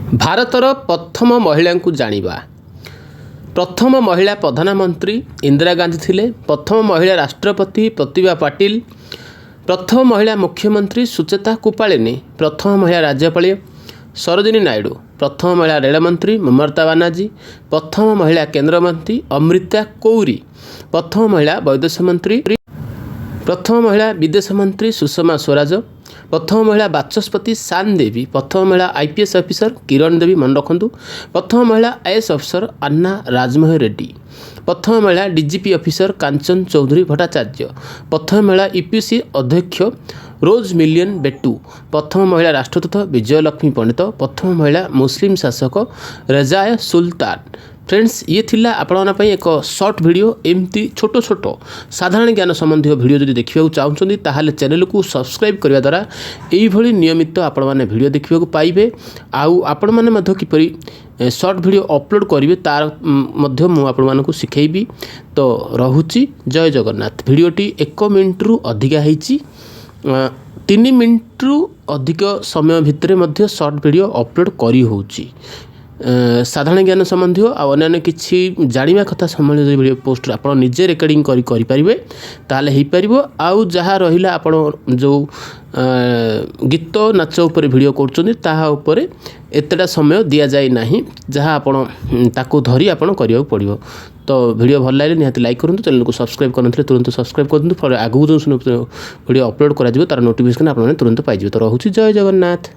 ଭାରତର ପ୍ରଥମ ମହିଳାଙ୍କୁ ଜାଣିବା। ପ୍ରଥମ ମହିଳା ପ୍ରଧାନମନ୍ତ୍ରୀ ଇନ୍ଦିରା ଗାନ୍ଧୀ ଥିଲେ। ପ୍ରଥମ ମହିଳା ରାଷ୍ଟ୍ରପତି ପ୍ରତିଭା ପାଟିଲ। ପ୍ରଥମ ମହିଳା ମୁଖ୍ୟମନ୍ତ୍ରୀ ସୁଚେତା କୁପାଳିନୀ। ପ୍ରଥମ ମହିଳା ରାଜ୍ୟପାଳ ସରୋଜିନୀ ନାଇଡୁ। ପ୍ରଥମ ମହିଳା ରେଳମନ୍ତ୍ରୀ ମମତା ବାନାର୍ଜୀ। ପ୍ରଥମ ମହିଳା କେନ୍ଦ୍ରମନ୍ତ୍ରୀ ଅମୃତା କୌରୀ। ପ୍ରଥମ ମହିଳା ବୈଦେଶିକ ମନ୍ତ୍ରୀ ପ୍ରଥମ ମହିଳା ବିଦେଶ ମନ୍ତ୍ରୀ ସୁଷମା ସ୍ୱରାଜ। ପ୍ରଥମ ମହିଳା ବାଚସ୍ପତି ଶାନ ଦେବୀ। ପ୍ରଥମ ମହିଳା IPS ଅଫିସର କିରଣ ଦେବୀ ମନେ ରଖନ୍ତୁ। ପ୍ରଥମ ମହିଳା IAS ଅଫିସର ଆନ୍ନା ରାଜମୋହନ ରେଡ୍ଡି। ପ୍ରଥମ ମହିଳା DGP ଅଫିସର କାଞ୍ଚନ ଚୌଧୁରୀ ଭଟ୍ଟାଚାର୍ଯ୍ୟ। ପ୍ରଥମ ମହିଳା UPC ଅଧ୍ୟକ୍ଷ ରୋଜ ମିଲିୟନ ବେଟୁ। ପ୍ରଥମ ମହିଳା ରାଷ୍ଟ୍ରଦୂତ ବିଜୟଲକ୍ଷ୍ମୀ ପଣ୍ଡିତ। ପ୍ରଥମ ମହିଳା ମୁସଲିମ ଶାସକ ରେଜାଏ ସୁଲତାନ। फ्रेंड्स ये थिला आपण ପାଇଁ ଏକ शॉर्ट वीडियो एमती छोट छोट साधारण ज्ञान संबंधी वीडियो जदि देखा चाहते ताहले चैनल को सब्सक्राइब करने द्वारा यही नियमित आपण मैंने वीडियो देखा पाइबे। आउ आपण मैंने किपरि शॉर्ट वीडियो अपलोड करेंगे तार आपको शिखेबी। तो रहुची जय जगन्नाथ। वीडियोटी 1 मिनिट रु अधिका होईची 3 मिनिट रु अधिक समय भितर मध्य शॉर्ट वीडियो अपलोड करी होउची। साधारण ज्ञान संबंधी अन्य किसी जाना कथा संबंधी वीडियो पोस्ट आप निजे रेकर्डिंग करें ताले हो पार। आउ जहाँ रहा आप जो गीत नाच उपर वीडियो कर एतटा समय दि जाए ना जहाँ आप धरी आप करा पड़ो। तो वीडियो भल लगे निहाती लाइक करूँ। चैनल को सब्सक्राइब करते तुरंत सब्सक्राइब कर दिखाँ। आगू जो वीडियो अपलोड कर तार नोटिफिकेशन आप तुरंत पाइबे। तो रोचे जय जगन्नाथ।